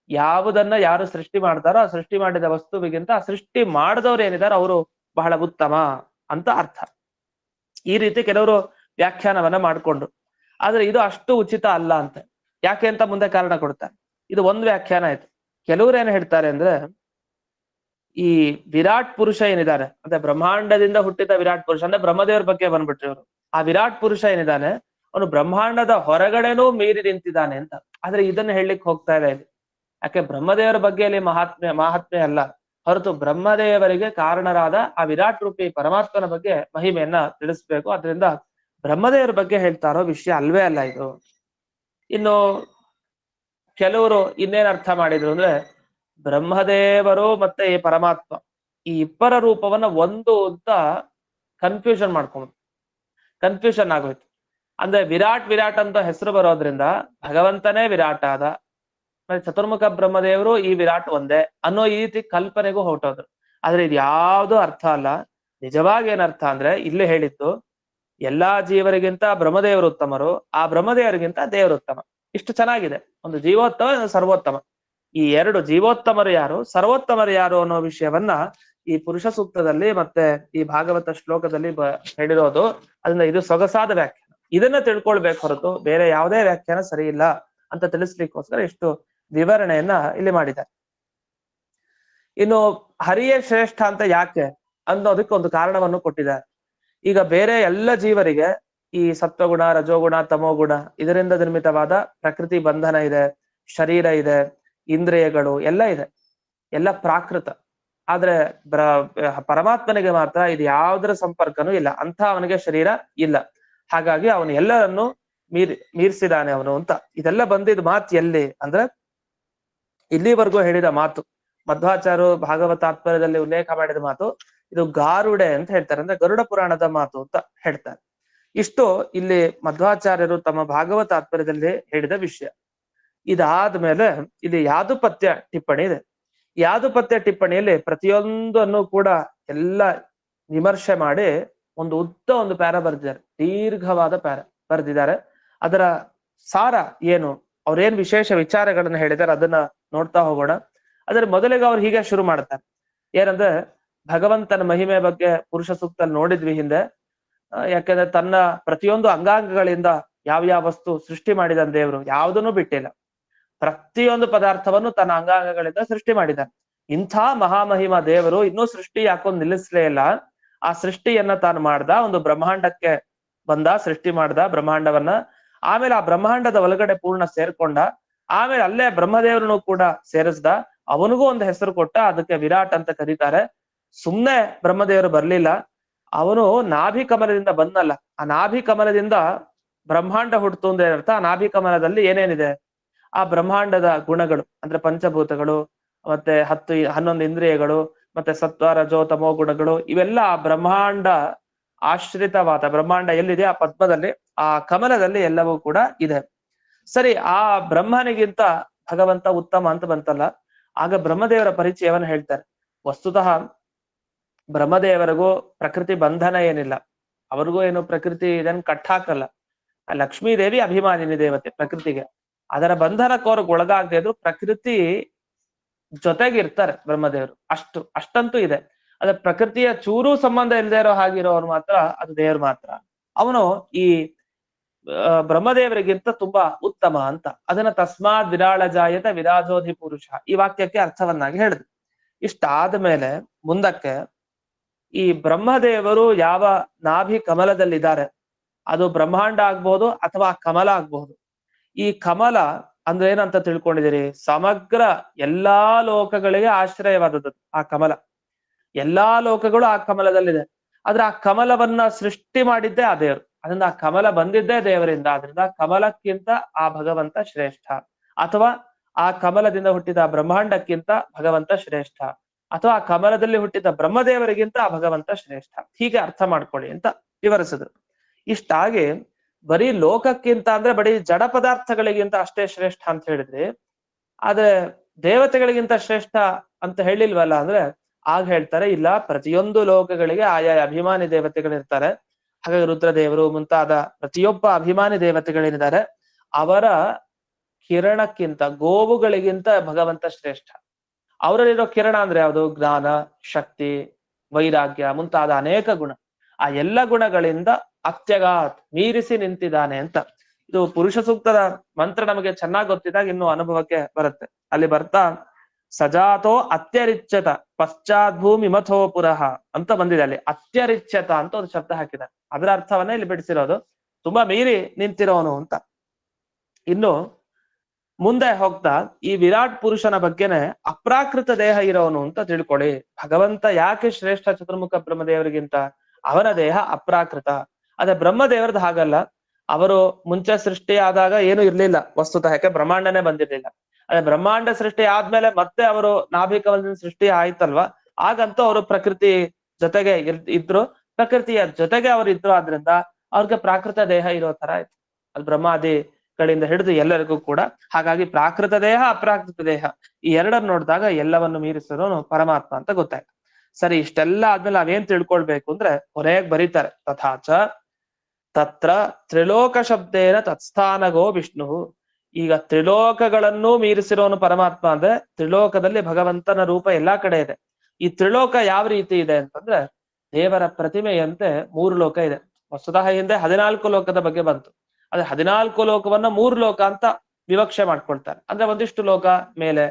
ಯಾವುದನ್ನ ಯಾರು ಸೃಷ್ಟಿ ಮಾಡ್ತಾರೋ ಆ ಸೃಷ್ಟಿ ಮಾಡಿದ ವಸ್ತುವಿಗಿಂತ ಆ ಸೃಷ್ಟಿ ಮಾಡಿದವ್ರು ಏನಿದಾರೋ ಅವರು ಬಹಳ ಉತ್ತಮ ಅಂತ ಅರ್ಥ. ಈ ರೀತಿ ಕೆಲವರು ವ್ಯಾಖ್ಯಾನವನ್ನ ಮಾಡ್ಕೊಂಡ್ರು. ಆದ್ರೆ ಇದು ಅಷ್ಟು ಉಚಿತ ಅಲ್ಲ ಅಂತ. ಯಾಕೆ ಅಂತ ಮುಂದೆ ಕಾರಣ ಕೊಡ್ತಾರೆ. ಇದು ಒಂದು ವ್ಯಾಖ್ಯಾನ ಆಯ್ತು. ಕೆಲವ್ರು ಏನ್ ಹೇಳ್ತಾರೆ ಅಂದ್ರೆ, ಈ ವಿರಾಟ್ ಪುರುಷ ಏನಿದ್ದಾರೆ ಅಂದ್ರೆ ಬ್ರಹ್ಮಾಂಡದಿಂದ ಹುಟ್ಟಿದ ವಿರಾಟ್ ಪುರುಷ ಅಂದ್ರೆ ಬ್ರಹ್ಮದೇವರ ಬಗ್ಗೆ ಬಂದ್ಬಿಟ್ರಿ ಅವರು. ಆ ವಿರಾಟ್ ಪುರುಷ ಏನಿದ್ದಾನೆ ಅವನು ಬ್ರಹ್ಮಾಂಡದ ಹೊರಗಡೆನೂ ಮೀರಿ ನಿಂತಿದ್ದಾನೆ ಅಂತ. ಆದ್ರೆ ಇದನ್ನ ಹೇಳಲಿಕ್ಕೆ ಹೋಗ್ತಾ ಇದೆ ಇಲ್ಲಿ. ಯಾಕೆ ಬ್ರಹ್ಮದೇವರ ಬಗ್ಗೆ ಅಲ್ಲಿ ಮಹಾತ್ಮೆ ಅಲ್ಲ, ಹೊರತು ಬ್ರಹ್ಮದೇವರಿಗೆ ಕಾರಣರಾದ ಆ ವಿರಾಟ್ ರೂಪಿ ಪರಮಾತ್ಮನ ಬಗ್ಗೆ ಮಹಿಮೆಯನ್ನ ತಿಳಿಸ್ಬೇಕು. ಅದರಿಂದ ಬ್ರಹ್ಮದೇವರ ಬಗ್ಗೆ ಹೇಳ್ತಾರೋ ವಿಷಯ ಅಲ್ವೇ ಅಲ್ಲ ಇದು. ಇನ್ನು ಕೆಲವರು ಇನ್ನೇನ್ ಅರ್ಥ ಮಾಡಿದ್ರು ಅಂದ್ರೆ, ಬ್ರಹ್ಮದೇವರು ಮತ್ತೆ ಈ ಪರಮಾತ್ಮ ಈ ಇಬ್ಬರ ರೂಪವನ್ನ ಒಂದು ಅಂತ ಕನ್ಫ್ಯೂಷನ್ ಆಗೋಯ್ತು. ಅಂದ್ರೆ ವಿರಾಟ್ ಅಂತ ಹೆಸರು ಬರೋದ್ರಿಂದ ಭಗವಂತನೇ ವಿರಾಟ್ ಆದ, ಚತುರ್ಮುಖ ಬ್ರಹ್ಮದೇವರು ಈ ವಿರಾಟ್ ಒಂದೇ ಅನ್ನೋ ಈ ರೀತಿ ಕಲ್ಪನೆಗೂ ಹೊರಟೋದ್ರು. ಆದ್ರೆ ಇದು ಯಾವ್ದು ಅರ್ಥ ಅಲ್ಲ. ನಿಜವಾಗಿ ಏನರ್ಥ ಅಂದ್ರೆ, ಇಲ್ಲೇ ಹೇಳಿದ್ದು ಎಲ್ಲಾ ಜೀವರಿಗಿಂತ ಬ್ರಹ್ಮದೇವರು ಉತ್ತಮರು, ಆ ಬ್ರಹ್ಮದೇವರಿಗಿಂತ ದೇವರು ಉತ್ತಮ. ಇಷ್ಟು ಚೆನ್ನಾಗಿದೆ. ಒಂದು ಜೀವೋತ್ತಮ, ಒಂದು ಸರ್ವೋತ್ತಮ. ಈ ಎರಡು ಜೀವೋತ್ತಮರು ಯಾರು, ಸರ್ವೋತ್ತಮರು ಯಾರು ಅನ್ನೋ ವಿಷಯವನ್ನ ಈ ಪುರುಷ ಸೂಕ್ತದಲ್ಲಿ ಮತ್ತೆ ಈ ಭಾಗವತ ಶ್ಲೋಕದಲ್ಲಿ ಹೇಳಿರೋದು. ಅದರಿಂದ ಇದು ಸೊಗಸಾದ ವ್ಯಾಖ್ಯಾನ. ಇದನ್ನ ತಿಳ್ಕೊಳ್ಬೇಕು ಹೊರತು ಬೇರೆ ಯಾವುದೇ ವ್ಯಾಖ್ಯಾನ ಸರಿ ಇಲ್ಲ ಅಂತ ತಿಳಿಸ್ಲಿಕ್ಕೋಸ್ಕರ ಇಷ್ಟು ವಿವರಣೆಯನ್ನ ಇಲ್ಲಿ ಮಾಡಿದ್ದಾರೆ. ಇನ್ನು ಹರಿಯೇ ಶ್ರೇಷ್ಠ ಅಂತ ಯಾಕೆ ಅನ್ನೋದಕ್ಕೆ ಒಂದು ಕಾರಣವನ್ನು ಕೊಟ್ಟಿದ್ದಾರೆ. ಈಗ ಬೇರೆ ಎಲ್ಲ ಜೀವರಿಗೆ ಈ ಸತ್ವಗುಣ, ರಜೋಗುಣ, ತಮೋಗುಣ ಇದರಿಂದ ನಿರ್ಮಿತವಾದ ಪ್ರಕೃತಿ ಬಂಧನ ಇದೆ, ಶರೀರ ಇದೆ, ಇಂದ್ರಿಯಗಳು ಎಲ್ಲ ಇದೆ, ಎಲ್ಲ ಪ್ರಾಕೃತ. ಆದ್ರೆ ಪರಮಾತ್ಮನಿಗೆ ಮಾತ್ರ ಇದು ಯಾವುದರ ಸಂಪರ್ಕನೂ ಇಲ್ಲ, ಅಂತ ಅವನಿಗೆ ಶರೀರ ಇಲ್ಲ. ಹಾಗಾಗಿ ಅವನು ಎಲ್ಲರನ್ನು ಮೀರಿಸಿದಾನೆ ಅವನು ಅಂತ. ಇದೆಲ್ಲ ಬಂದಿದ್ ಮಾತು ಎಲ್ಲಿ ಅಂದ್ರೆ, ಇಲ್ಲಿವರೆಗೂ ಹೇಳಿದ ಮಾತು ಮಧ್ವಾಚಾರ್ಯರು ಭಾಗವತ ತಾತ್ಪರ್ಯದಲ್ಲಿ ಉಲ್ಲೇಖ ಮಾಡಿದ ಮಾತು ಇದು ಗಾರುಡೆ ಅಂತ ಹೇಳ್ತಾರೆ. ಅಂದ್ರೆ ಗರುಡ ಪುರಾಣದ ಮಾತು ಅಂತ ಹೇಳ್ತಾರೆ. ಇಷ್ಟು ಇಲ್ಲಿ ಮಧ್ವಾಚಾರ್ಯರು ತಮ್ಮ ಭಾಗವತ ತಾತ್ಪರ್ಯದಲ್ಲಿ ಹೇಳಿದ ವಿಷಯ. ಇದಾದ್ಮೇಲೆ ಇಲ್ಲಿ ಯಾದುಪತ್ಯ ಟಿಪ್ಪಣಿ ಇದೆ. ಯಾದುಪತ್ಯ ಟಿಪ್ಪಣಿಯಲ್ಲಿ ಪ್ರತಿಯೊಂದನ್ನು ಕೂಡ ಎಲ್ಲ ವಿಮರ್ಶೆ ಮಾಡಿ ಒಂದು ಪ್ಯಾರ ಬರೆದಿದ್ದಾರೆ, ದೀರ್ಘವಾದ ಪ್ಯಾರ ಬರೆದಿದ್ದಾರೆ. ಅದರ ಸಾರ ಏನು, ಅವ್ರೇನ್ ವಿಶೇಷ ವಿಚಾರಗಳನ್ನ ಹೇಳಿದ್ದಾರೆ ಅದನ್ನ ನೋಡ್ತಾ ಹೋಗೋಣ. ಅದ್ರ ಮೊದಲಿಗೆ ಅವ್ರು ಹೀಗೆ ಶುರು ಮಾಡ್ತಾರೆ. ಏನಂದ್ರೆ, ಭಗವಂತನ ಮಹಿಮೆ ಬಗ್ಗೆ ಪುರುಷ ಸೂಕ್ತಲ್ಲಿ ನೋಡಿದ್ವಿ ಹಿಂದೆ. ಯಾಕೆಂದ್ರೆ ತನ್ನ ಪ್ರತಿಯೊಂದು ಅಂಗಾಂಗಗಳಿಂದ ಯಾವ ವಸ್ತು ಸೃಷ್ಟಿ ಮಾಡಿದ ದೇವರು ಯಾವುದನ್ನು ಬಿಟ್ಟಿಲ್ಲ. ಪ್ರತಿಯೊಂದು ಪದಾರ್ಥವನ್ನು ತನ್ನ ಅಂಗಾಂಗಗಳಿಂದ ಸೃಷ್ಟಿ ಮಾಡಿದ್ದಾನೆ. ಇಂಥ ಮಹಾಮಹಿಮ ದೇವರು ಇನ್ನೂ ಸೃಷ್ಟಿ ಯಾಕೊಂದು ನಿಲ್ಲಿಸ್ಲೇ ಇಲ್ಲ. ಆ ಸೃಷ್ಟಿಯನ್ನ ತಾನು ಮಾಡ್ದ, ಒಂದು ಬ್ರಹ್ಮಾಂಡಕ್ಕೆ ಬಂದ, ಸೃಷ್ಟಿ ಮಾಡ್ದ ಬ್ರಹ್ಮಾಂಡವನ್ನ. ಆಮೇಲೆ ಆ ಬ್ರಹ್ಮಾಂಡದ ಒಳಗಡೆ ಪೂರ್ಣ ಸೇರ್ಕೊಂಡ. ಆಮೇಲೆ ಅಲ್ಲೇ ಬ್ರಹ್ಮದೇವರನ್ನು ಕೂಡ ಸೇರಿಸ್ದ. ಅವನಿಗೂ ಒಂದು ಹೆಸರು ಕೊಟ್ಟ, ಅದಕ್ಕೆ ವಿರಾಟ್ ಅಂತ ಕರೀತಾರೆ. ಸುಮ್ನೆ ಬ್ರಹ್ಮದೇವರು ಬರ್ಲಿಲ್ಲ, ಅವನು ನಾಭಿ ಕಮಲದಿಂದ ಬಂದಲ್ಲ. ಆ ನಾಭಿ ಕಮಲದಿಂದ ಬ್ರಹ್ಮಾಂಡ ಹುಡ್ತು ಅಂದ್ರೆ ಅರ್ಥ. ಆ ನಾಭಿ ಕಮಲದಲ್ಲಿ ಏನೇನಿದೆ, ಆ ಬ್ರಹ್ಮಾಂಡದ ಗುಣಗಳು ಅಂದ್ರೆ ಪಂಚಭೂತಗಳು, ಮತ್ತೆ 11 ಇಂದ್ರಿಯಗಳು, ಮತ್ತೆ ಸತ್ವ ರಜೋ ತಮೋ ಗುಣಗಳು, ಇವೆಲ್ಲ ಆ ಬ್ರಹ್ಮಾಂಡ ಆಶ್ರಿತವಾದ ಬ್ರಹ್ಮಾಂಡ ಎಲ್ಲಿದೆ ಆ ಪದ್ಮದಲ್ಲಿ, ಆ ಕಮಲದಲ್ಲಿ ಎಲ್ಲವೂ ಕೂಡ ಇದೆ. ಸರಿ, ಆ ಬ್ರಹ್ಮನಿಗಿಂತ ಭಗವಂತ ಉತ್ತಮ ಅಂತ ಬಂತಲ್ಲ. ಆಗ ಬ್ರಹ್ಮದೇವರ ಪರಿಚಯವನ್ನು ಹೇಳ್ತಾರೆ. ವಸ್ತುತಃ ಬ್ರಹ್ಮದೇವರಿಗೂ ಪ್ರಕೃತಿ ಬಂಧನ ಏನಿಲ್ಲ, ಅವ್ರಿಗೂ ಏನು ಪ್ರಕೃತಿ ಇದನ್ನು ಕಟ್ಟಾಕಲ್ಲ. ಆ ಲಕ್ಷ್ಮೀ ದೇವಿ ಅಭಿಮಾನಿನಿ ದೇವತೆ ಪ್ರಕೃತಿಗೆ. ಅದರ ಬಂಧನಕ್ಕವ್ರಿಗೆ ಒಳಗಾಗದೆ ಇದ್ರು ಪ್ರಕೃತಿ ಜೊತೆಗಿರ್ತಾರೆ ಬ್ರಹ್ಮದೇವರು. ಅಷ್ಟಂತೂ ಇದೆ. ಅದ್ರ ಪ್ರಕೃತಿಯ ಚೂರು ಸಂಬಂಧ ಇಲ್ಲದೆ ಇರೋ ಹಾಗಿರೋರು ಮಾತ್ರ ಅದು ದೇವರು ಮಾತ್ರ. ಅವನು ಈ ಬ್ರಹ್ಮದೇವರಿಗಿಂತ ತುಂಬಾ ಉತ್ತಮ ಅಂತ. ಅದನ್ನ ತಸ್ಮಾತ್ ವಿರಾಳ ಜಾಯತ ವಿರಾಜೋಧಿ ಪುರುಷ ಈ ವಾಕ್ಯಕ್ಕೆ ಅರ್ಥವನ್ನಾಗಿ ಹೇಳಿದ್ರು. ಇಷ್ಟಾದ್ಮೇಲೆ ಮುಂದಕ್ಕೆ ಈ ಬ್ರಹ್ಮದೇವರು ಯಾವ ನಾಭಿ ಕಮಲದಲ್ಲಿದ್ದಾರೆ, ಅದು ಬ್ರಹ್ಮಾಂಡ ಆಗ್ಬಹುದು ಅಥವಾ ಕಮಲ ಆಗ್ಬಹುದು. ಈ ಕಮಲ ಅಂದ್ರೆ ಏನಂತ ತಿಳ್ಕೊಂಡಿದ್ದೀರಿ? ಸಮಗ್ರ ಎಲ್ಲಾ ಲೋಕಗಳಿಗೆ ಆಶ್ರಯವಾದದ್ದು ಆ ಕಮಲ. ಎಲ್ಲಾ ಲೋಕಗಳು ಆ ಕಮಲದಲ್ಲಿದೆ. ಆದ್ರೆ ಆ ಕಮಲವನ್ನ ಸೃಷ್ಟಿ ಮಾಡಿದ್ದೇ ಆ ದೇವರು. ಅದರಿಂದ ಆ ಕಮಲ ಬಂದಿದ್ದೇ ದೇವರಿಂದ. ಆದ್ರಿಂದ ಕಮಲಕ್ಕಿಂತ ಆ ಭಗವಂತ ಶ್ರೇಷ್ಠ, ಅಥವಾ ಆ ಕಮಲದಿಂದ ಹುಟ್ಟಿದ ಬ್ರಹ್ಮಾಂಡಕ್ಕಿಂತ ಭಗವಂತ ಶ್ರೇಷ್ಠ, ಅಥವಾ ಆ ಕಮಲದಲ್ಲಿ ಹುಟ್ಟಿದ ಬ್ರಹ್ಮದೇವರಿಗಿಂತ ಆ ಭಗವಂತ ಶ್ರೇಷ್ಠ. ಹೀಗೆ ಅರ್ಥ ಮಾಡ್ಕೊಳ್ಳಿ ಅಂತ ವಿವರಿಸಿದ್ರು. ಇಷ್ಟಾಗಿ ಬರೀ ಲೋಕಕ್ಕಿಂತ ಅಂದ್ರೆ ಬರೀ ಜಡ ಪದಾರ್ಥಗಳಿಗಿಂತ ಅಷ್ಟೇ ಶ್ರೇಷ್ಠ ಅಂತ ಹೇಳಿದ್ರಿ, ಆದ್ರೆ ದೇವತೆಗಳಿಗಿಂತ ಶ್ರೇಷ್ಠ ಅಂತ ಹೇಳಿಲ್ವಲ್ಲ ಅಂದ್ರೆ ಆಗ ಹೇಳ್ತಾರೆ, ಇಲ್ಲ, ಪ್ರತಿಯೊಂದು ಲೋಕಗಳಿಗೆ ಆಯಾ ಅಭಿಮಾನಿ ದೇವತೆಗಳಿರ್ತಾರೆ. ಹಾಗಾಗಿ ರುದ್ರದೇವರು ಮುಂತಾದ ಪ್ರತಿಯೊಬ್ಬ ಅಭಿಮಾನಿ ದೇವತೆಗಳೇನಿದ್ದಾರೆ ಅವರ ಕಿರಣಕ್ಕಿಂತ, ಗೋವುಗಳಿಗಿಂತ ಭಗವಂತ ಶ್ರೇಷ್ಠ. ಅವರಲ್ಲಿರೋ ಕಿರಣ ಅಂದ್ರೆ ಯಾವುದು? ಜ್ಞಾನ, ಶಕ್ತಿ, ವೈರಾಗ್ಯ ಮುಂತಾದ ಅನೇಕ ಗುಣ. ಆ ಎಲ್ಲ ಗುಣಗಳಿಂದ ಅತ್ಯಗಾತ್ ಮೀರಿಸಿ ನಿಂತಿದ್ದಾನೆ ಅಂತ. ಇದು ಪುರುಷ ಸೂಕ್ತದ ಮಂತ್ರ ನಮಗೆ ಚೆನ್ನಾಗಿ ಗೊತ್ತಿದ್ದಾಗ ಇನ್ನು ಅನುಭವಕ್ಕೆ ಬರುತ್ತೆ. ಅಲ್ಲಿ ಬರ್ತಾ ಸಜಾತೋ ಅತ್ಯರಿಚ್ಯತ ಪಶ್ಚಾತ್ ಭೂಮಿ ಮಥೋ ಪುರಃ ಅಂತ ಬಂದಿದೆ. ಅಲ್ಲಿ ಅತ್ಯರಿಚ್ಯತ ಅಂತ ಒಂದು ಶಬ್ದ ಹಾಕಿದ್ದಾರೆ. ಅದರ ಅರ್ಥವನ್ನೇ ಇಲ್ಲಿ ಬಿಡಿಸಿರೋದು, ತುಂಬಾ ಮೀರಿ ನಿಂತಿರೋನು ಅಂತ. ಇನ್ನು ಮುಂದೆ ಹೋಗ್ತಾ ಈ ವಿರಾಟ್ ಪುರುಷನ ಬಗ್ಗೆನೆ ಅಪ್ರಾಕೃತ ದೇಹ ಇರೋನು ಅಂತ ತಿಳ್ಕೊಳ್ಳಿ. ಭಗವಂತ ಯಾಕೆ ಶ್ರೇಷ್ಠ ಚತುರ್ಮುಖ ಬ್ರಹ್ಮದೇವರಿಗಿಂತ? ಅವನ ದೇಹ ಅಪ್ರಾಕೃತ. ಅದೇ ಬ್ರಹ್ಮದೇವರದ್ದು ಹಾಗಲ್ಲ. ಅವರು ಮುಂಚೆ ಸೃಷ್ಟಿ ಆದಾಗ ಏನು ಇರ್ಲಿಲ್ಲ ವಸ್ತುತಃ, ಯಾಕೆ ಬ್ರಹ್ಮಾಂಡನೇ ಬಂದಿರ್ಲಿಲ್ಲ. ಅದೇ ಬ್ರಹ್ಮಾಂಡ ಸೃಷ್ಟಿ ಆದ್ಮೇಲೆ ಮತ್ತೆ ಅವರು ನಾಭಿಕಮಲದಿಂದ ಸೃಷ್ಟಿ ಆಯ್ತಲ್ವಾ, ಆಗಂತೂ ಅವರು ಪ್ರಕೃತಿ ಜೊತೆಗೆ ಇದ್ರು, ಪ್ರಕೃತಿಯ ಜೊತೆಗೆ ಅವ್ರು ಇದ್ರು. ಆದ್ರಿಂದ ಅವ್ರಿಗೆ ಪ್ರಾಕೃತ ದೇಹ ಇರೋ ತರ ಆಯ್ತು. ಅದು ಬ್ರಹ್ಮಾದಿಗಳಿಂದ ಹಿಡಿದು ಎಲ್ಲರಿಗೂ ಕೂಡ. ಹಾಗಾಗಿ ಪ್ರಾಕೃತ ದೇಹ, ಅಪ್ರಾಕೃತ ದೇಹ ಈ ಎರಡನ್ನು ನೋಡಿದಾಗ ಎಲ್ಲವನ್ನು ಮೀರಿಸೋನು ಪರಮಾತ್ಮ ಅಂತ ಗೊತ್ತಾಯ್ತು. ಸರಿ, ಇಷ್ಟೆಲ್ಲ ಆದ್ಮೇಲೆ ನಾವೇನ್ ತಿಳ್ಕೊಳ್ಬೇಕು ಅಂದ್ರೆ ಕೊನೆಗೆ ಬರೀತಾರೆ, ತಥಾಚ ತತ್ರ ತ್ರಿಲೋಕ ಶಬ್ದೇನ ತತ್ಸ್ಥಾನಗೋ ವಿಷ್ಣು. ಈಗ ತ್ರಿಲೋಕಗಳನ್ನು ಮೀರಿಸಿರೋನು ಪರಮಾತ್ಮ ಅಂದ್ರೆ ತ್ರಿಲೋಕದಲ್ಲಿ ಭಗವಂತನ ರೂಪ ಎಲ್ಲಾ ಕಡೆ ಇದೆ. ಈ ತ್ರಿಲೋಕ ಯಾವ ರೀತಿ ಇದೆ ಅಂತಂದ್ರೆ ದೇವರ ಪ್ರತಿಮೆಯಂತೆ 3 ಲೋಕ ಇದೆ. ವಸ್ತುತಃ ಹಿಂದೆ 14 ಲೋಕದ ಬಗ್ಗೆ ಬಂತು. ಅದೇ 14 ಲೋಕವನ್ನ 3 ಲೋಕ ಅಂತ ವಿವಕ್ಷೆ ಮಾಡ್ಕೊಳ್ತಾರೆ. ಅಂದ್ರೆ ಒಂದಿಷ್ಟು ಲೋಕ ಮೇಲೆ,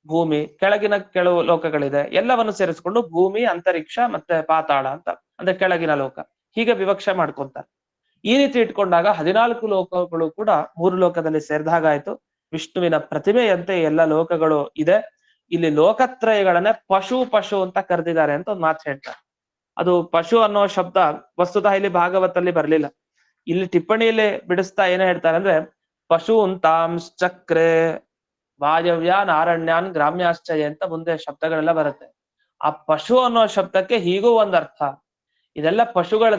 ಭೂಮಿ, ಕೆಳಗಿನ ಕೆಲವು ಲೋಕಗಳಿದೆ, ಎಲ್ಲವನ್ನು ಸೇರಿಸ್ಕೊಂಡು ಭೂಮಿ, ಅಂತರಿಕ್ಷ ಮತ್ತೆ ಪಾತಾಳ ಅಂತ ಅಂದ್ರೆ ಕೆಳಗಿನ ಲೋಕ, ಹೀಗೆ ವಿವಕ್ಷೆ ಮಾಡ್ಕೊಂತಾರೆ. ಈ ರೀತಿ ಇಟ್ಕೊಂಡಾಗ 14 ಲೋಕಗಳು ಕೂಡ 3 ಲೋಕದಲ್ಲಿ ಸೇರಿದಾಗಾಯ್ತು. ವಿಷ್ಣುವಿನ ಪ್ರತಿಮೆಯಂತೆ ಎಲ್ಲ ಲೋಕಗಳು ಇದೆ. ಇಲ್ಲಿ ಲೋಕತ್ರಯಗಳನ್ನೇ ಪಶು ಅಂತ ಕರೆದಿದ್ದಾರೆ ಅಂತ ಒಂದು ಮಾತು ಹೇಳ್ತಾರೆ. ಅದು ಪಶು ಅನ್ನೋ ಶಬ್ದ ವಸ್ತುತಃ ಇಲ್ಲಿ ಭಾಗವತಲ್ಲಿ ಬರ್ಲಿಲ್ಲ. ಇಲ್ಲಿ ಟಿಪ್ಪಣಿಯಲ್ಲಿ ಬಿಡಿಸ್ತಾ ಏನೇ ಹೇಳ್ತಾರೆ ಅಂದ್ರೆ ಪಶೂನ್ ತಾಂಶ್ಚಕ್ರೆ ವಾಯವ್ಯಾನ್ ಆರಣ್ಯಾನ್ ಗ್ರಾಮ್ಯಾಶ್ಚಯ ಅಂತ ಮುಂದೆ ಶಬ್ದಗಳೆಲ್ಲ ಬರುತ್ತೆ. ಆ ಪಶು ಅನ್ನೋ ಶಬ್ದಕ್ಕೆ ಹೀಗೂ ಒಂದ್ ಅರ್ಥ. ಇದೆಲ್ಲ ಪಶುಗಳ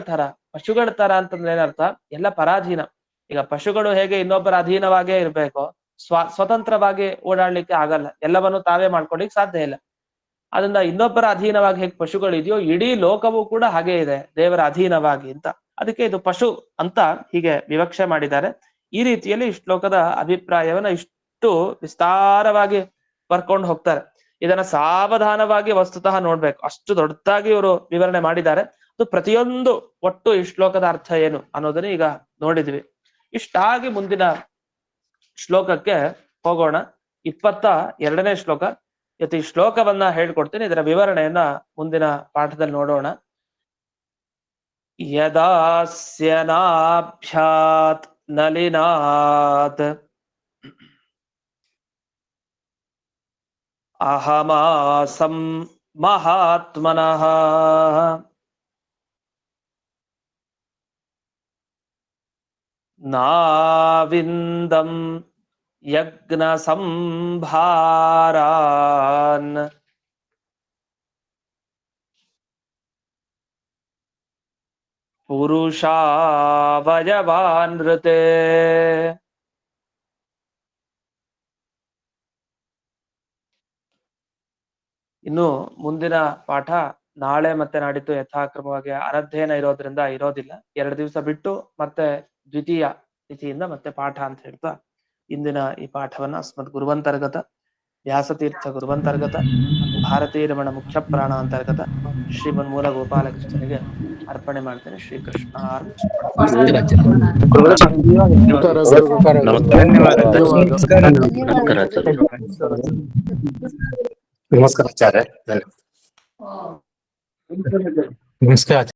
ತರ ಅಂತಂದ್ರೆ ಏನರ್ಥ? ಎಲ್ಲ ಪರಾಧೀನ. ಈಗ ಪಶುಗಳು ಹೇಗೆ ಇನ್ನೊಬ್ಬರ ಅಧೀನವಾಗೇ ಇರ್ಬೇಕು, ಸ್ವತಂತ್ರವಾಗಿ ಓಡಾಡ್ಲಿಕ್ಕೆ ಆಗಲ್ಲ, ಎಲ್ಲವನ್ನು ತಾವೇ ಮಾಡ್ಕೊಳ್ಲಿಕ್ಕೆ ಸಾಧ್ಯ ಇಲ್ಲ. ಅದರಿಂದ ಇನ್ನೊಬ್ಬರ ಅಧೀನವಾಗಿ ಹೇಗೆ ಪಶುಗಳಿದೆಯೋ ಇಡೀ ಲೋಕವೂ ಕೂಡ ಹಾಗೆ ಇದೆ ದೇವರ ಅಧೀನವಾಗಿ ಅಂತ. ಅದಕ್ಕೆ ಇದು ಪಶು ಅಂತ ಹೀಗೆ ವಿವಕ್ಷೆ ಮಾಡಿದ್ದಾರೆ. ಈ ರೀತಿಯಲ್ಲಿ ಶ್ಲೋಕದ ಅಭಿಪ್ರಾಯವನ್ನ ಇಷ್ಟು ವಿಸ್ತಾರವಾಗಿ ಬರ್ಕೊಂಡು ಹೋಗ್ತಾರೆ. ಇದನ್ನ ಸಾವಧಾನವಾಗಿ ವಸ್ತುತಃ ನೋಡ್ಬೇಕು, ಅಷ್ಟು ದೊಡ್ಡದಾಗಿ ಇವರು ವಿವರಣೆ ಮಾಡಿದ್ದಾರೆ. ಅದು ಪ್ರತಿಯೊಂದು ಒಟ್ಟು ಈ ಶ್ಲೋಕದ ಅರ್ಥ ಏನು ಅನ್ನೋದನ್ನ ಈಗ ನೋಡಿದ್ವಿ. ಇಷ್ಟಾಗಿ ಮುಂದಿನ ಶ್ಲೋಕಕ್ಕೆ ಹೋಗೋಣ. 22ನೇ ಶ್ಲೋಕ. ಇವತ್ತು ಈ ಶ್ಲೋಕವನ್ನ ಹೇಳ್ಕೊಡ್ತೀನಿ, ಇದರ ವಿವರಣೆಯನ್ನ ಮುಂದಿನ ಪಾಠದಲ್ಲಿ ನೋಡೋಣ. ಯದಾಸ್ಯನಾಭ್ಯಾತ್ ನಲಿನಾತ್ ಅಹಮಾಸಂ ಮಹಾತ್ಮನಃ ನಾವಿಂದಂ ಯಜ್ಞ ಸಂಭಾರಾನ್ ಪುರುಷಾವಯವಾನೃತೆ. ಇನ್ನು ಮುಂದಿನ ಪಾಠ ನಾಳೆ ಮತ್ತೆ ನಾಡಿದ್ದು ಯಥಾಕ್ರಮವಾಗಿ ಅನಧ್ಯಯನ ಇರೋದ್ರಿಂದ ಇರೋದಿಲ್ಲ. 2 ದಿವಸ ಬಿಟ್ಟು ಮತ್ತೆ ದ್ವಿತೀಯ ತಿಥಿಯಿಂದ ಮತ್ತೆ ಪಾಠ ಅಂತ ಹೇಳ್ತಾ ಇಂದಿನ ಈ ಪಾಠವನ್ನ ಅಸ್ಮದ್ ಗುರುವಂತರ್ಗತ ವ್ಯಾಸತೀರ್ಥ ಗುರುವಂತರ್ಗತ ಭಾರತೀಯ ರಮಣ ಮುಖ್ಯ ಪ್ರಾಣ ಅಂತರ್ಗತ ಶ್ರೀಮನ್ಮೂಲ ಗೋಪಾಲಕೃಷ್ಣನಿಗೆ ಅರ್ಪಣೆ ಮಾಡ್ತೇನೆ. ಶ್ರೀಕೃಷ್ಣ ನಮಸ್ಕಾರ ಆಚಾರ್ಯ. ನಮಸ್ಕಾರ.